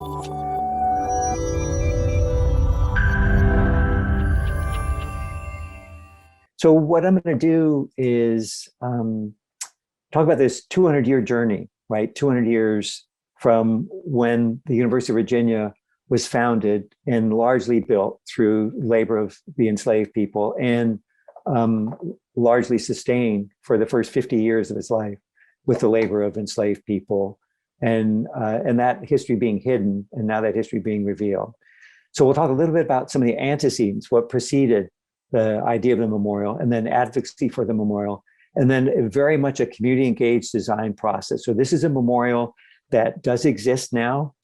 So what I'm going to do is talk about this 200-year journey, right? 200 years from when the University of Virginia was founded and largely built through labor of the enslaved people and um, largely sustained for the first 50 years of its life with the labor of enslaved people and that history being hidden and now that history being revealed. So we'll talk a little bit about some of the antecedents, what preceded the idea of the memorial, and then advocacy for the memorial, and then very much a community engaged design process. So this is a memorial that does exist now.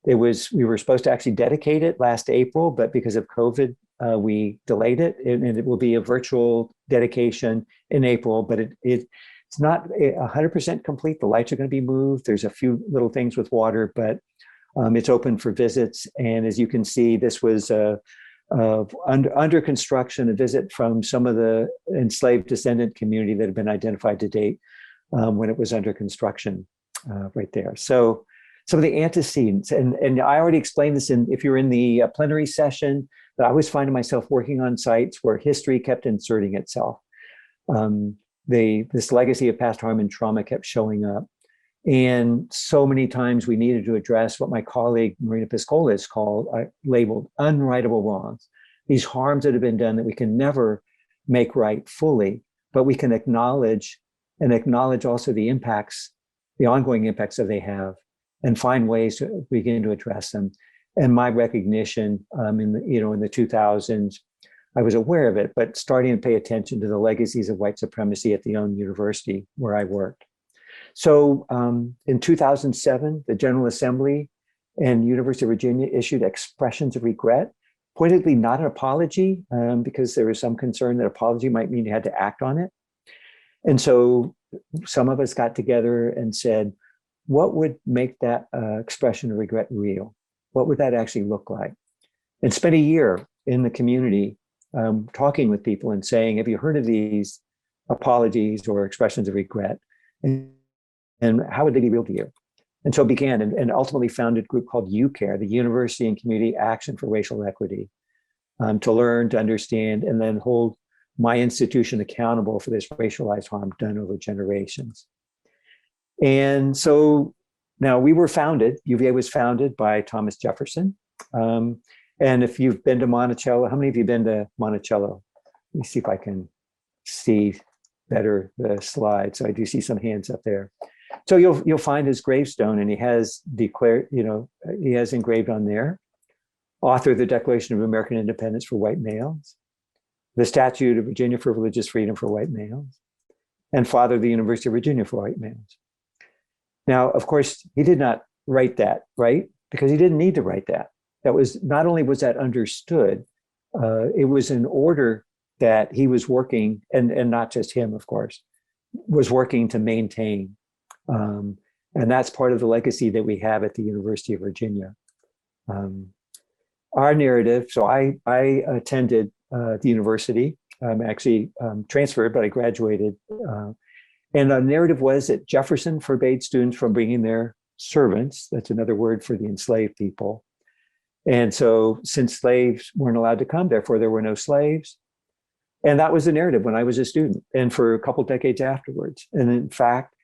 We were supposed to actually dedicate it last April, but because of COVID, we delayed it, and it will be a virtual dedication in April. But it's not 100% complete. The lights are going to be moved. There's a few little things with water, but it's open for visits. And as you can see, this was under construction, a visit from some of the enslaved descendant community that had been identified to date when it was under construction right there. So some of the antecedents, and I already explained this if you're in the plenary session, but I was finding myself working on sites where history kept inserting itself. This legacy of past harm and trauma kept showing up. And so many times we needed to address what my colleague Marina Piscola has labeled unrightable wrongs. These harms that have been done that we can never make right fully, but we can acknowledge also the impacts, the ongoing impacts that they have, and find ways to begin to address them. And my recognition in the 2000s, I was aware of it, but starting to pay attention to the legacies of white supremacy at the own university where I worked. So in 2007, the General Assembly and University of Virginia issued expressions of regret, pointedly not an apology, because there was some concern that apology might mean you had to act on it. And so some of us got together and said, what would make that expression of regret real? What would that actually look like? And spent a year in the community talking with people and saying, have you heard of these apologies or expressions of regret? And how would they be real to you? And so began and ultimately founded a group called UCARE, the University and Community Action for Racial Equity, to learn, to understand, and then hold my institution accountable for this racialized harm done over generations. And so now UVA was founded by Thomas Jefferson. And if you've been to Monticello, how many of you have been to Monticello? Let me see if I can see better the slide. So I do see some hands up there. So you'll find his gravestone, and he has declared, he has engraved on there, author of the Declaration of American Independence for white males, the Statute of Virginia for religious freedom for white males, and father of the University of Virginia for white males. Now, of course, he did not write that, right? Because he didn't need to write that. That was, not only was that understood, it was an order that he was working, and not just him, of course, was working to maintain. And that's part of the legacy that we have at the University of Virginia. Our narrative, so I attended the university. I'm actually transferred, but I graduated. And the narrative was that Jefferson forbade students from bringing their servants. That's another word for the enslaved people. And so since slaves weren't allowed to come, therefore there were no slaves. And that was the narrative when I was a student and for a couple decades afterwards. And in fact,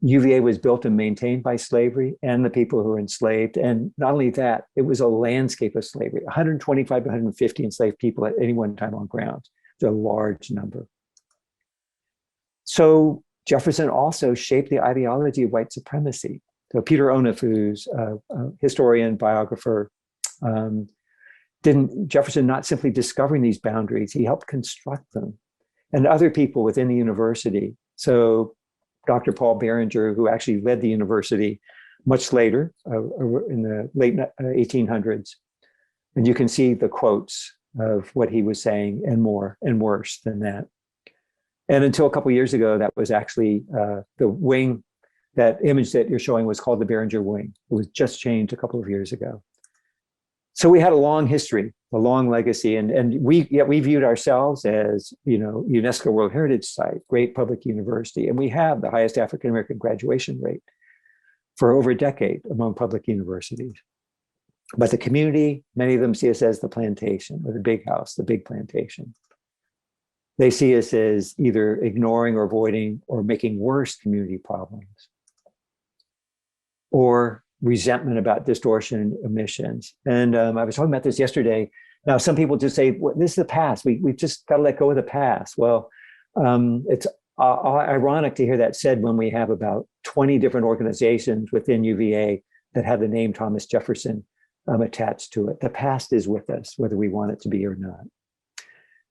UVA was built and maintained by slavery and the people who were enslaved. And not only that, it was a landscape of slavery, 125 to 150 enslaved people at any one time on ground. It's a large number. So Jefferson also shaped the ideology of white supremacy. So Peter Onuf, who's a historian, biographer, Jefferson not simply discovering these boundaries, he helped construct them. And other people within the university. So Dr. Paul Barringer, who actually led the university much later in the late 1800s. And you can see the quotes of what he was saying and more and worse than that. And until a couple of years ago, that was actually the wing, that image that you're showing was called the Barringer Wing. It was just changed a couple of years ago. So we had a long history, a long legacy, and we viewed ourselves as, UNESCO World Heritage Site, great public university, and we have the highest African American graduation rate. for over a decade among public universities. But the community, many of them see us as the plantation, or the big house, the big plantation. They see us as either ignoring or avoiding or making worse community problems, or resentment about distortion and omissions. And I was talking about this yesterday. Now, some people just say, well, this is the past. We've just got to let go of the past. Well, it's ironic to hear that said when we have about 20 different organizations within UVA that have the name Thomas Jefferson attached to it. The past is with us, whether we want it to be or not.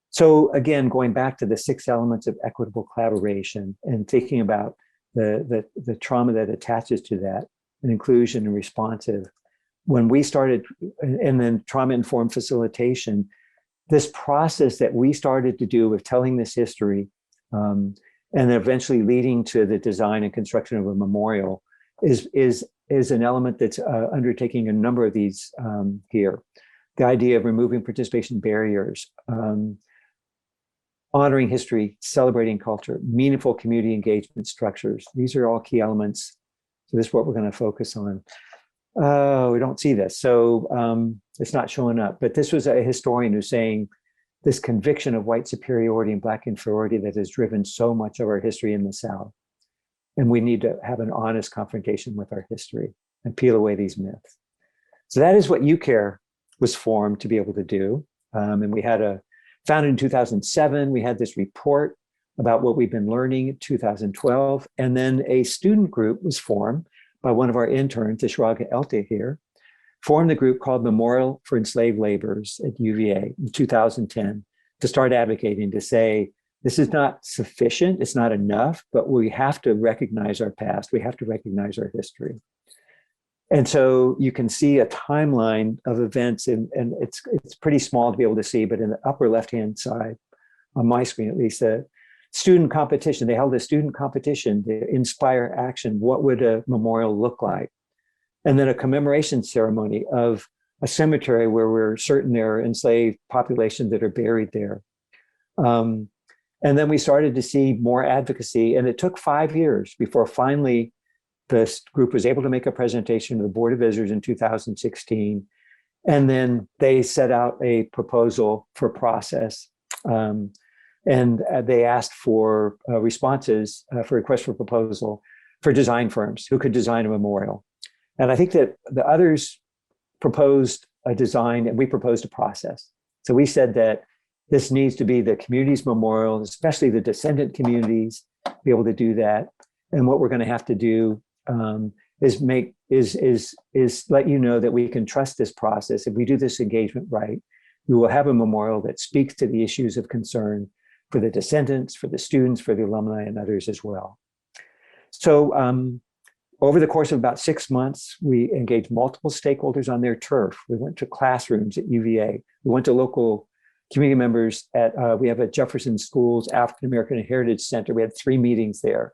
So again, going back to the 6 elements of equitable collaboration and thinking about the trauma that attaches to that, and inclusion and responsive. When we started, and then trauma-informed facilitation, this process that we started to do with telling this history, and eventually leading to the design and construction of a memorial, is an element that's undertaking a number of these here. The idea of removing participation barriers, honoring history, celebrating culture, meaningful community engagement structures. These are all key elements. So this is what we're going to focus on. Oh, we don't see this. So it's not showing up. But this was a historian who's saying this conviction of white superiority and Black inferiority that has driven so much of our history in the South. And we need to have an honest confrontation with our history and peel away these myths. So that is what UCARE was formed to be able to do. And we had founded in 2007, we had this report about what we've been learning in 2012. And then a student group was formed by one of our interns, Ishraga Elte here, formed a group called Memorial for Enslaved Laborers at UVA in 2010 to start advocating, to say, this is not sufficient, it's not enough, but we have to recognize our past, we have to recognize our history. And so you can see a timeline of events, and it's pretty small to be able to see, but in the upper left-hand side, on my screen at least, a student competition. They held a student competition to inspire action. What would a memorial look like? And then a commemoration ceremony of a cemetery where we're certain there are enslaved populations that are buried there. And then we started to see more advocacy, and it took 5 years before finally this group was able to make a presentation to the Board of Visitors in 2016. And then they set out a proposal for process. And they asked for responses for requests for proposal for design firms who could design a memorial. And I think that the others proposed a design and we proposed a process. So we said that this needs to be the community's memorial, especially the descendant communities, be able to do that. And what we're going to have to do is let you know that we can trust this process. If we do this engagement right, we will have a memorial that speaks to the issues of concern for the descendants, for the students, for the alumni, and others as well. So over the course of about 6 months, we engaged multiple stakeholders on their turf. We went to classrooms at UVA. We went to local community members we have a Jefferson Schools African American Heritage Center. We had 3 meetings there.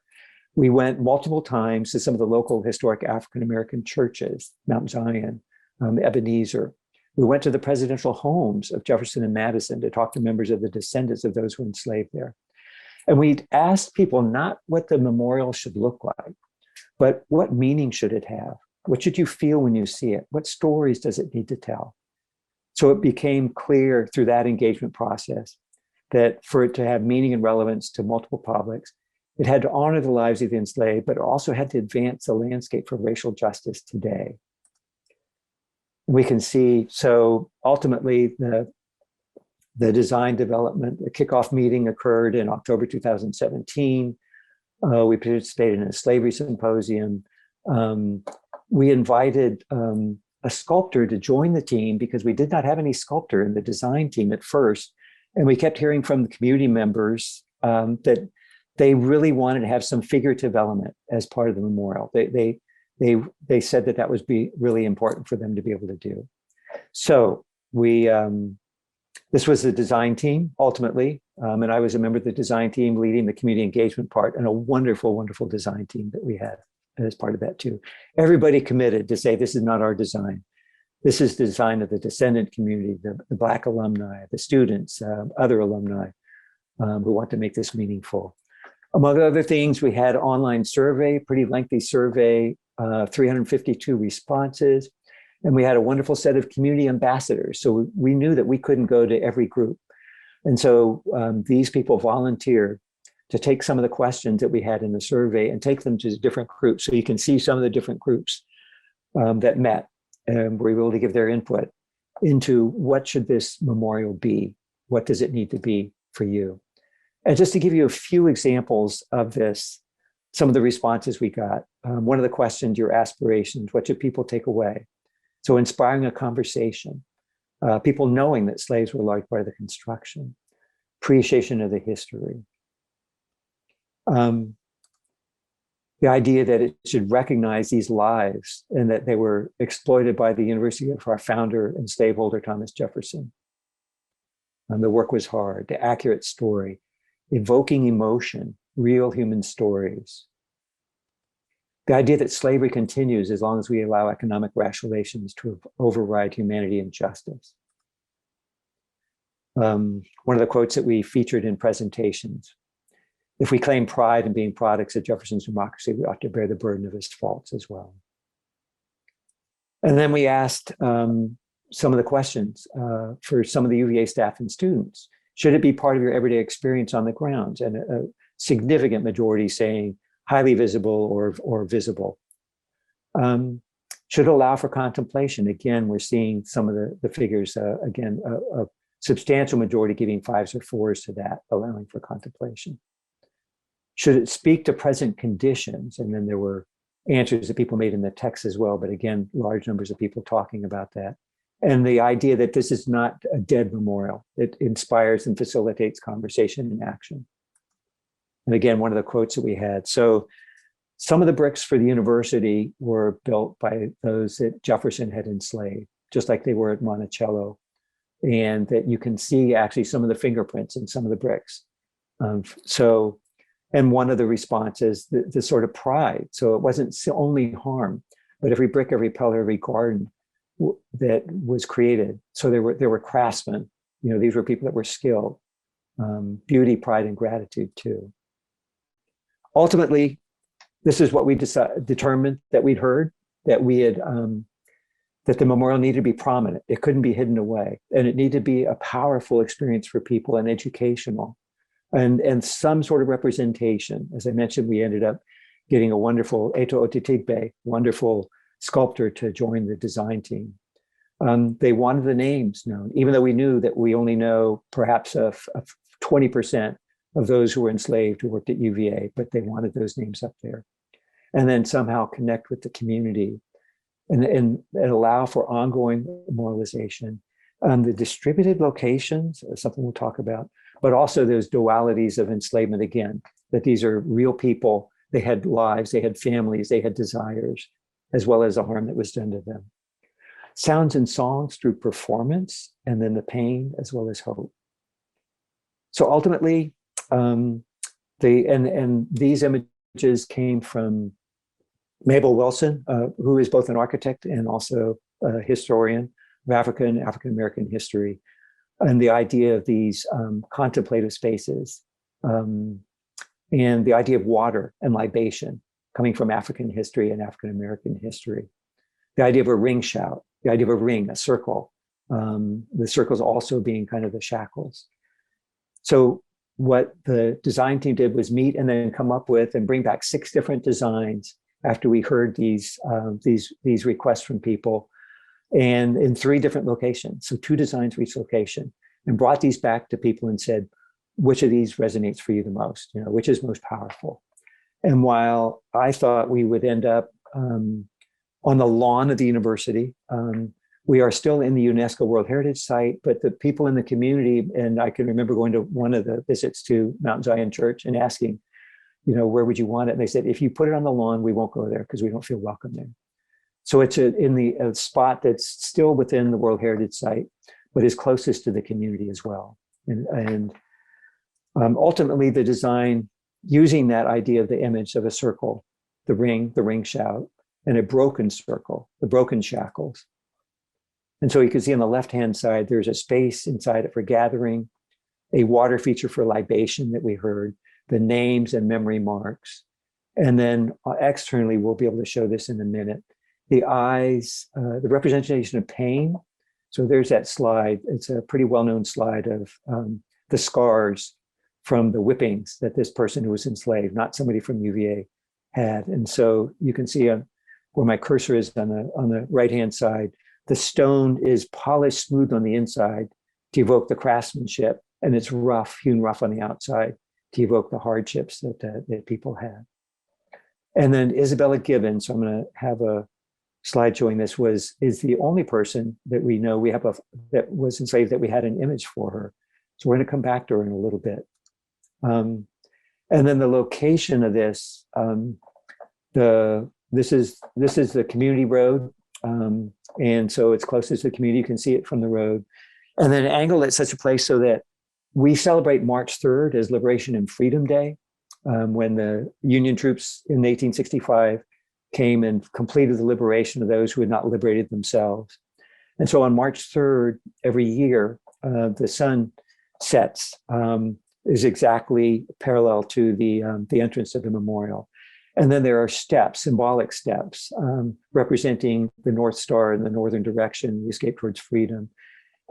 We went multiple times to some of the local historic African American churches, Mount Zion, Ebenezer. We went to the presidential homes of Jefferson and Madison to talk to members of the descendants of those who were enslaved there. And we asked people not what the memorial should look like, but what meaning should it have? What should you feel when you see it? What stories does it need to tell? So it became clear through that engagement process that for it to have meaning and relevance to multiple publics, it had to honor the lives of the enslaved, but it also had to advance the landscape for racial justice today. We can see, so ultimately the design development, the kickoff meeting occurred in October 2017. We participated in a slavery symposium. We invited a sculptor to join the team because we did not have any sculptor in the design team at first. And we kept hearing from the community members that they really wanted to have some figurative element as part of the memorial. They said that would be really important for them to be able to do. So this was the design team ultimately. And I was a member of the design team leading the community engagement part, and a wonderful, wonderful design team that we had as part of that too. Everybody committed to say, this is not our design. This is the design of the descendant community, the Black alumni, the students, other alumni who want to make this meaningful. Among other things, we had online survey, pretty lengthy survey 352 responses, and we had a wonderful set of community ambassadors. So we knew that we couldn't go to every group. And so these people volunteered to take some of the questions that we had in the survey and take them to different groups. So you can see some of the different groups that met and were able to give their input into what should this memorial be? What does it need to be for you? And just to give you a few examples of this, some of the responses we got. One of the questions, your aspirations, what should people take away? So inspiring a conversation, people knowing that slaves were a large part of the construction, appreciation of the history. The idea that it should recognize these lives and that they were exploited by the university of our founder and slaveholder, Thomas Jefferson. The work was hard, the accurate story, evoking emotion, real human stories. The idea that slavery continues as long as we allow economic rationalizations to override humanity and justice. One of the quotes that we featured in presentations: if we claim pride in being products of Jefferson's democracy, we ought to bear the burden of his faults as well. And then we asked some of the questions for some of the UVA staff and students. Should it be part of your everyday experience on the grounds? And a significant majority saying highly visible or visible. Should allow for contemplation. Again, we're seeing some of the figures, again, a substantial majority giving 5s or 4s to that, allowing for contemplation. Should it speak to present conditions? And then there were answers that people made in the text as well, but again, large numbers of people talking about that. And the idea that this is not a dead memorial. It inspires and facilitates conversation and action. And again, one of the quotes that we had. So some of the bricks for the university were built by those that Jefferson had enslaved, just like they were at Monticello. And that you can see actually some of the fingerprints in some of the bricks. And one of the responses, the sort of pride. So it wasn't only harm, but every brick, every pillar, every garden that was created. So there were craftsmen. You know, these were people that were skilled. Beauty, pride, and gratitude too. Ultimately, this is what we determined that we'd heard, that we had, that the memorial needed to be prominent. It couldn't be hidden away. And it needed to be a powerful experience for people and educational. And some sort of representation. As I mentioned, we ended up getting a wonderful Eto Otitigbe, wonderful sculptor to join the design team. They wanted the names known, even though we knew that we only know perhaps 20% of those who were enslaved who worked at UVA, but they wanted those names up there. And then somehow connect with the community and allow for ongoing memorialization. The distributed locations, something we'll talk about, but also those dualities of enslavement again, that these are real people. They had lives, they had families, they had desires, as well as the harm that was done to them. Sounds and songs through performance, and then the pain as well as hope. So ultimately, these images came from Mabel Wilson, who is both an architect and also a historian of African-American history. And the idea of these contemplative spaces and the idea of water and libation coming from African history and African-American history. The idea of a ring shout, the idea of a ring, a circle, the circles also being kind of the shackles. So what the design team did was meet and then come up with and bring back 6 different designs after we heard these requests from people, and in 3 different locations. So 2 designs for each location, and brought these back to people and said, which of these resonates for you the most? You know, which is most powerful? And while I thought we would end up on the lawn of the university, we are still in the UNESCO World Heritage Site, but the people in the community, and I can remember going to one of the visits to Mount Zion Church and asking, you know, where would you want it? And they said, if you put it on the lawn, we won't go there because we don't feel welcome there. So it's in a spot that's still within the World Heritage Site, but is closest to the community as well. And ultimately the design, using that idea of the image of a circle, the ring shout, and a broken circle, the broken shackles. And so you can see on the left-hand side, there's a space inside it for gathering, a water feature for libation that we heard, the names and memory marks, And then externally, we'll be able to show this in a minute. The eyes, the representation of pain. So there's that slide. It's a pretty well-known slide of the scars from the whippings that this person who was enslaved, not somebody from UVA, had. And so you can see where my cursor is on the right-hand side, the stone is polished smooth on the inside to evoke the craftsmanship, and it's rough, hewn rough on the outside to evoke the hardships that people had. And then Isabella Gibbons, so I'm going to have a slide showing this, is the only person that we know that was enslaved that we had an image for her. So we're going to come back to her in a little bit. And then the location of this, this is the community road. And so it's closest to the community. You can see it from the road. And then angled at such a place so that we celebrate March 3rd as Liberation and Freedom Day, when the Union troops in 1865 came and completed the liberation of those who had not liberated themselves. And so on March 3rd, every year, the sun sets is exactly parallel to the entrance of the memorial. And then there are steps, symbolic steps, representing the North Star in the northern direction, the escape towards freedom.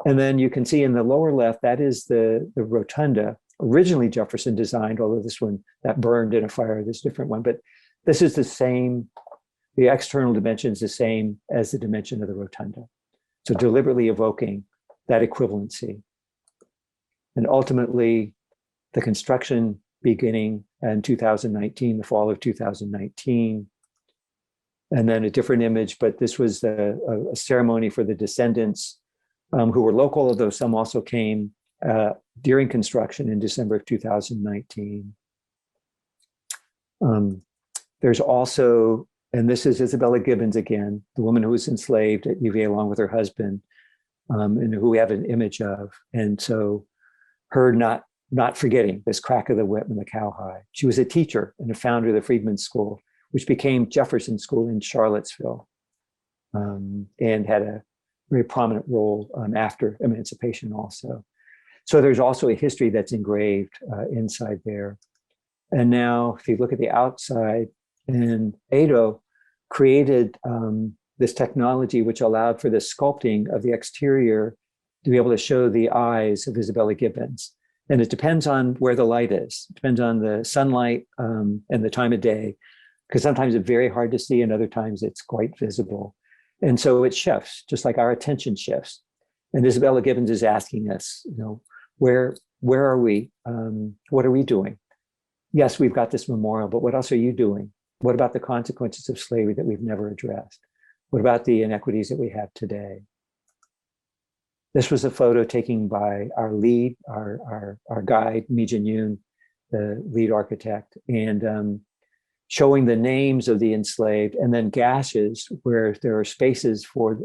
And then you can see in the lower left, that is the rotunda, originally Jefferson designed, although this one, that burned in a fire, this different one. But this is the same, the external dimension is the same as the dimension of the rotunda. So deliberately evoking that equivalency. And ultimately, the construction beginning in 2019, the fall of 2019. And then a different image, but this was a ceremony for the descendants who were local, although some also came during construction in December of 2019. There's also, and this is Isabella Gibbons again, the woman who was enslaved at UVA along with her husband, and who we have an image of. And so her not forgetting this crack of the whip and the cowhide. She was a teacher and a founder of the Freedmen's School, which became Jefferson School in Charlottesville, and had a very prominent role after emancipation also. So there's also a history that's engraved inside there. And now if you look at the outside, and Ado created this technology which allowed for the sculpting of the exterior to be able to show the eyes of Isabella Gibbons. And it depends on where the light is. It depends on the sunlight and the time of day, because sometimes it's very hard to see and other times it's quite visible. And so it shifts, just like our attention shifts. And Isabella Gibbons is asking us, where are we? What are we doing? Yes, we've got this memorial, but what else are you doing? What about the consequences of slavery that we've never addressed? What about the inequities that we have today? This was a photo taken by our lead, our guide, Mi Jin Yoon, the lead architect, and showing the names of the enslaved, and then gashes where there are spaces for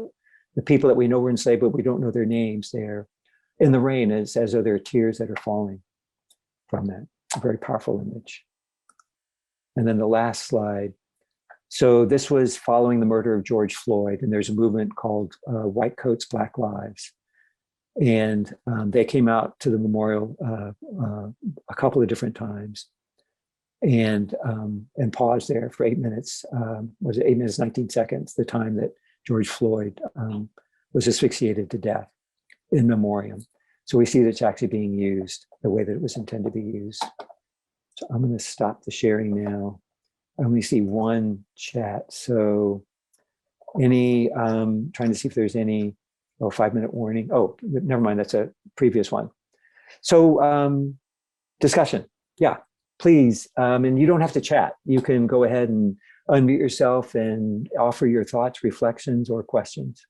the people that we know were enslaved, but we don't know their names there in the rain, as though there are tears that are falling from that. A very powerful image. And then the last slide. So this was following the murder of George Floyd, and there's a movement called White Coats, Black Lives. And they came out to the memorial a couple of different times and paused there for 8 minutes. Was it 8 minutes, 19 seconds, the time that George Floyd was asphyxiated to death in memoriam. So we see that it's actually being used the way that it was intended to be used. So I'm going to stop the sharing now. I only see one chat. So trying to see if there's any, 5-minute warning. Oh, never mind. That's a previous one. So discussion. Yeah, please. And you don't have to chat. You can go ahead and unmute yourself and offer your thoughts, reflections, or questions.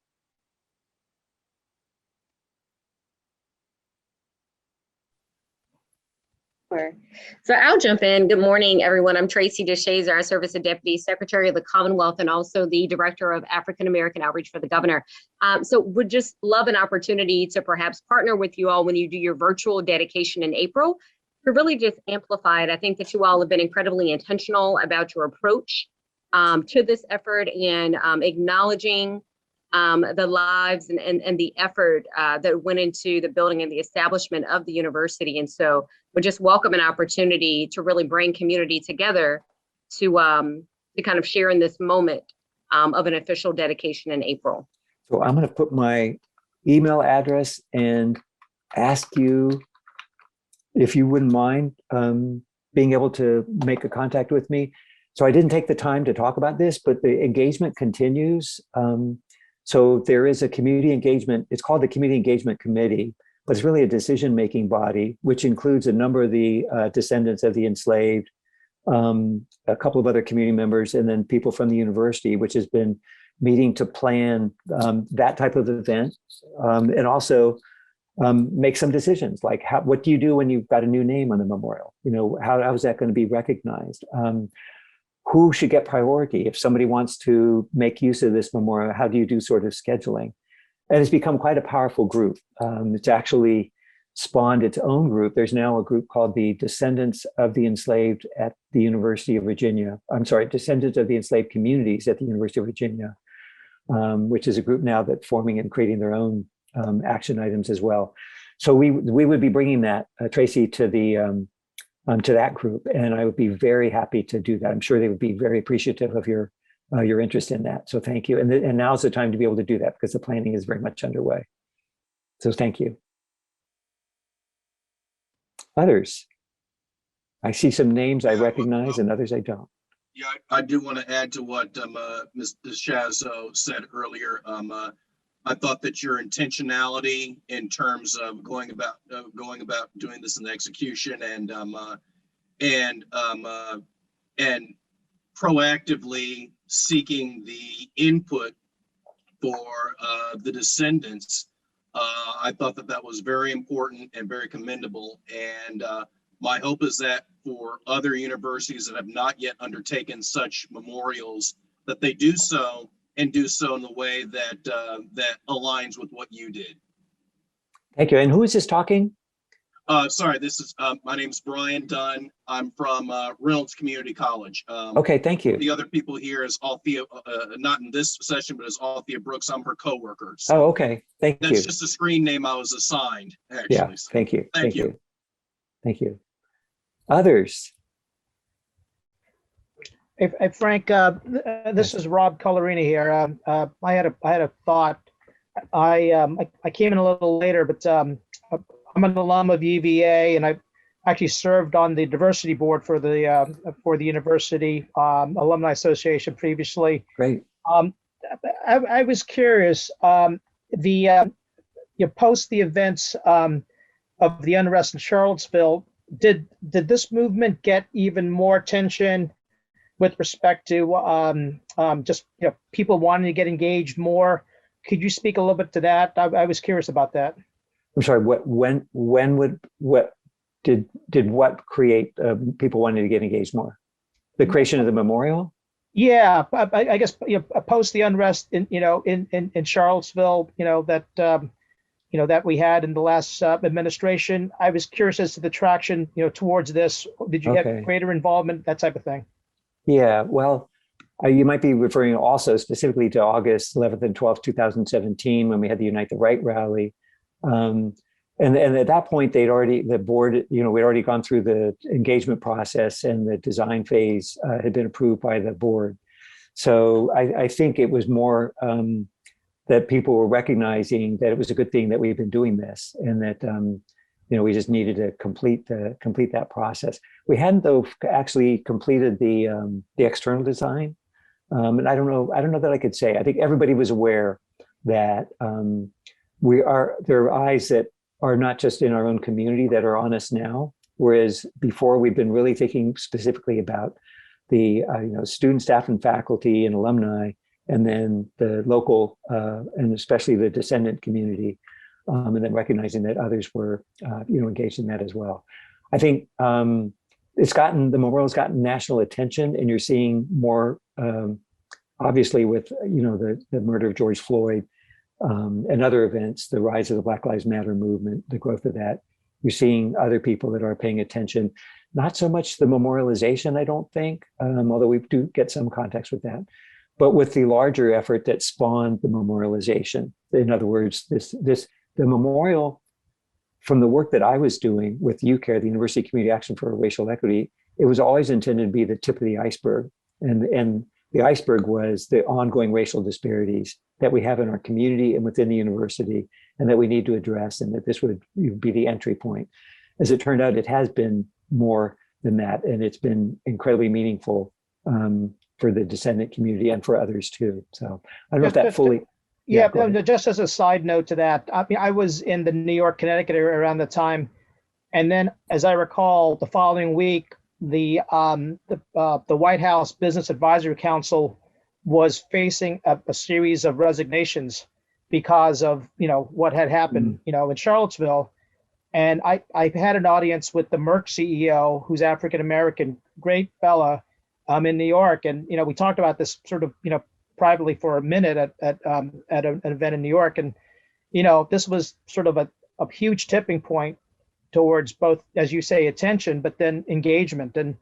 So I'll jump in. Good morning, everyone. I'm Tracy DeShazer. I serve as the Deputy Secretary of the Commonwealth and also the Director of African American Outreach for the Governor. So would just love an opportunity to perhaps partner with you all when you do your virtual dedication in April to really just amplify it. I think that you all have been incredibly intentional about your approach to this effort and acknowledging the lives and the effort that went into the building and the establishment of the university. And so we just welcome an opportunity to really bring community together to kind of share in this moment of an official dedication in April. So I'm going to put my email address and ask you if you wouldn't mind being able to make a contact with me. So I didn't take the time to talk about this, but the engagement continues. So there is a community engagement. It's called the Community Engagement Committee, but it's really a decision-making body, which includes a number of the descendants of the enslaved, a couple of other community members, and then people from the university, which has been meeting to plan that type of event, and also make some decisions like what do you do when you've got a new name on the memorial? You know, how is that going to be recognized? Who should get priority if somebody wants to make use of this memorial? How do you do sort of scheduling? And it's become quite a powerful group. It's actually spawned its own group. There's now a group called the Descendants of the Enslaved at the University of Virginia. I'm sorry, Descendants of the Enslaved Communities at the University of Virginia, which is a group now that's forming and creating their own action items as well. So we would be bringing that, Tracy, to that group, and I would be very happy to do that. I'm sure they would be very appreciative of your interest in that. So thank you. And now's the time to be able to do that because the planning is very much underway. So thank you. Others? I see some names I recognize and others I don't. Yeah, I do want to add to what Ms. Shazzo said earlier. I thought that your intentionality in terms of going about doing this in the execution and proactively seeking the input for the descendants, I thought that was very important and very commendable. And my hope is that for other universities that have not yet undertaken such memorials, that they do so and do so in the way that that aligns with what you did. Thank you. And who is this talking? Sorry, this is my name's Brian Dunn. I'm from Reynolds Community College. Okay, thank you. The other people here is Althea, not in this session, but is Althea Brooks. I'm her coworker. So oh, okay. Thank you. that's just a screen name I was assigned, actually. Yeah, So, thank you. thank you. Thank you. Others? Hey, Frank, this is Rob Colorini here. I had a thought. I came in a little later, but I'm an alum of UVA, and I actually served on the diversity board for the university alumni association previously. Great. I was curious. You post the events of the unrest in Charlottesville. Did this movement get even more attention with respect to just people wanting to get engaged more? Could you speak a little bit to that? I was curious about that. I'm sorry. When did what create people wanting to get engaged more? The creation of the memorial? Yeah, I guess post the unrest in Charlottesville, that we had in the last administration. I was curious as to the traction towards this. Did you have greater involvement, that type of thing? Yeah, well, you might be referring also specifically to August 11th and 12th, 2017, when we had the Unite the Right rally. And at that point, the board, we'd already gone through the engagement process, and the design phase had been approved by the board. So I think it was more that people were recognizing that it was a good thing that we've been doing this, and that we just needed to complete that process. We hadn't, though, actually completed the external design, and I don't know that I could say. I think everybody was aware that there are eyes that are not just in our own community that are on us now, whereas before we've been really thinking specifically about the student, staff, and faculty and alumni, and then the local and especially the descendant community, and then recognizing that others were engaged in that as well. I think the memorial's gotten national attention, and you're seeing more obviously with the murder of George Floyd. And other events, the rise of the Black Lives Matter movement, the growth of that, you're seeing other people that are paying attention. Not so much the memorialization, I don't think, although we do get some context with that, but with the larger effort that spawned the memorialization. In other words, the memorial, from the work that I was doing with UCARE, the University Community Action for Racial Equity, it was always intended to be the tip of the iceberg. And the iceberg was the ongoing racial disparities that we have in our community and within the university, and that we need to address, and that this would be the entry point. As it turned out, it has been more than that, and it's been incredibly meaningful for the descendant community and for others too. So I don't know if that fully. Yeah, just as a side note to that, I mean, I was in the New York, Connecticut area around the time, and then, as I recall, the following week, the White House Business Advisory Council was facing a series of resignations because of what had happened in Charlottesville. And I had an audience with the Merck CEO, who's African American, great fella, in New York, and we talked about this sort of privately for a minute at an event in New York, and this was sort of a huge tipping point towards both, as you say, attention, but then engagement, and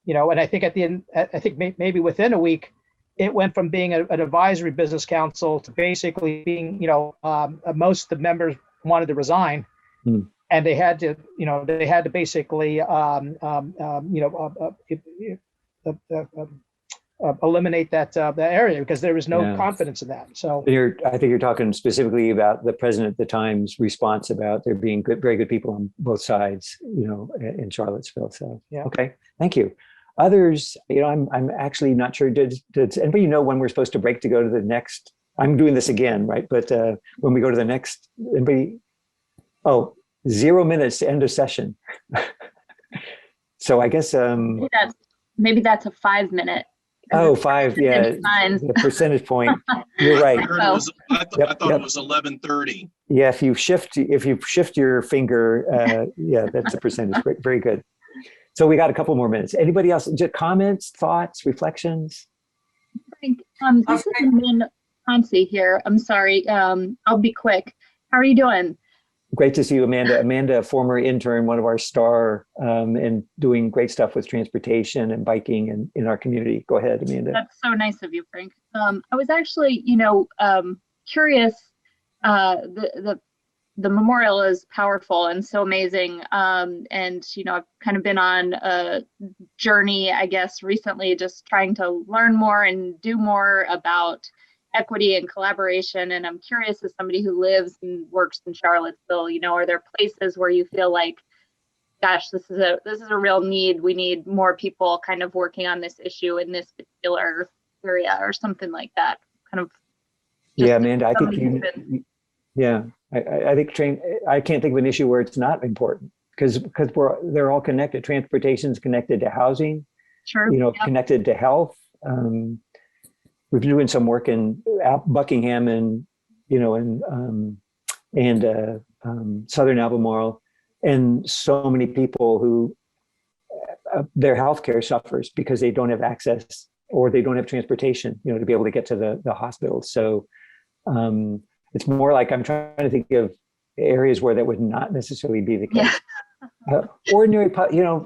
and I think at the end, I think maybe within a week, it went from being an advisory business council to basically being most of the members wanted to resign. And they had to, basically, eliminate that area because there was no confidence in that. So I think you're talking specifically about the president at the time's response about there being very good people on both sides, in Charlottesville. So okay, thank you. Others, I'm actually not sure. Does anybody know when we're supposed to break to go to the next? I'm doing this again, right? But when we go to the next, anybody? Oh, 0 minutes to end a session. So I guess maybe that's a 5 minute. Oh, 5, yeah, the percentage point. You're right. I thought it was 11:30. Yeah, if you shift your finger, that's a percentage. Very good. So we got a couple more minutes. Anybody else? Just comments, thoughts, reflections? Frank, this is Amanda Ponce here. I'm sorry. I'll be quick. How are you doing? Great to see you, Amanda. Amanda, a former intern, one of our star, and doing great stuff with transportation and biking and in our community. Go ahead, Amanda. That's so nice of you, Frank. I was actually, curious. The memorial is powerful and so amazing. And, I've kind of been on a journey, I guess, recently, just trying to learn more and do more about equity and collaboration. And I'm curious, as somebody who lives and works in Charlottesville, are there places where you feel like, gosh, this is a real need. We need more people kind of working on this issue in this particular area or something like that. Kind of. Yeah, Amanda, I think I think I can't think of an issue where it's not important because they're all connected. Transportation is connected to housing, connected to health. We've been doing some work in Buckingham and Southern Albemarle, and so many people who their healthcare suffers because they don't have access or they don't have transportation, to be able to get to the hospital. So it's more like I'm trying to think of areas where that would not necessarily be the case. Ordinary,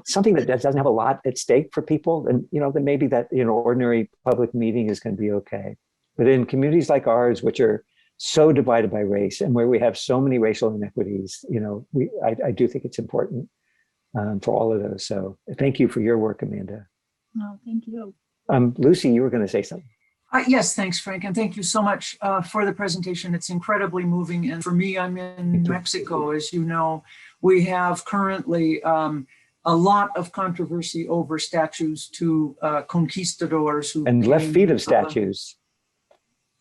something that doesn't have a lot at stake for people, and then maybe that ordinary public meeting is going to be okay. But in communities like ours, which are so divided by race and where we have so many racial inequities, I do think it's important for all of those. So thank you for your work, Amanda. No, thank you. Lucy, you were going to say something. Yes, thanks, Frank. And thank you so much for the presentation. It's incredibly moving. And for me, I'm in New Mexico. As you know, we have currently a lot of controversy over statues to conquistadors who and left feet of statues.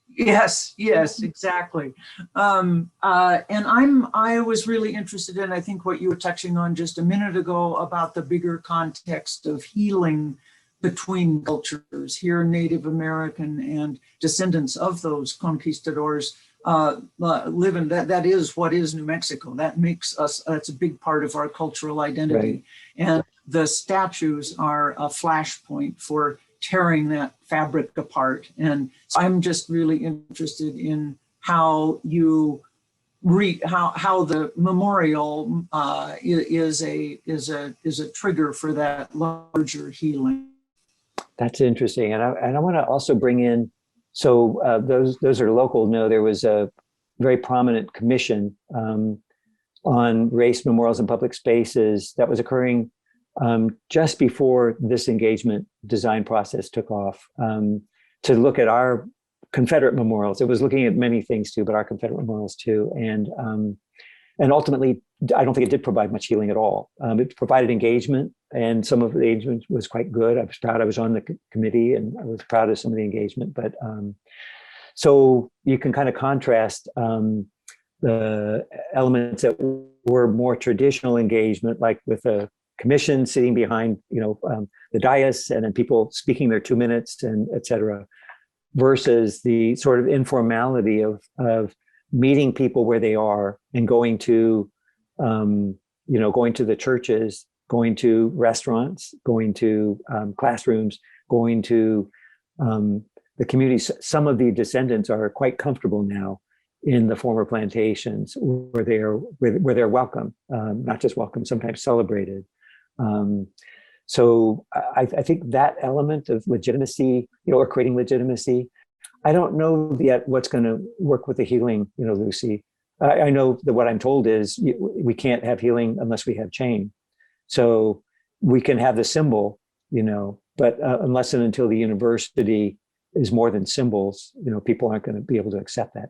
Yes, exactly. And I was really interested in, I think, what you were touching on just a minute ago about the bigger context of healing between cultures here, Native American and descendants of those conquistadors live in. That is what is New Mexico. That makes us, that's a big part of our cultural identity. Right. And the statues are a flashpoint for tearing that fabric apart. And I'm just really interested in how you how the memorial is a trigger for that larger healing. That's interesting. And I want to also bring in, so those are local. No, there was a very prominent commission on race memorials and public spaces that was occurring just before this engagement design process took off, to look at our Confederate memorials. It was looking at many things too, but our Confederate memorials too. And ultimately, I don't think it did provide much healing at all. It provided engagement, and some of the engagement was quite good. I was proud I was on the committee, and I was proud of some of the engagement. But so you can kind of contrast the elements that were more traditional engagement, like with a commission sitting behind, the dais, and then people speaking their 2 minutes, and et cetera, versus the sort of informality of meeting people where they are and going to the churches, going to restaurants, going to classrooms, going to the communities. Some of the descendants are quite comfortable now in the former plantations, where they're welcome, not just welcome, sometimes celebrated. So I think that element of legitimacy, or creating legitimacy, I don't know yet what's going to work with the healing, Lucy. I know that what I'm told is we can't have healing unless we have change. So we can have the symbol, but unless and until the university is more than symbols, people aren't going to be able to accept that.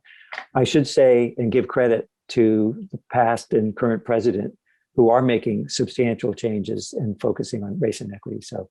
I should say and give credit to the past and current president who are making substantial changes and focusing on race and equity. So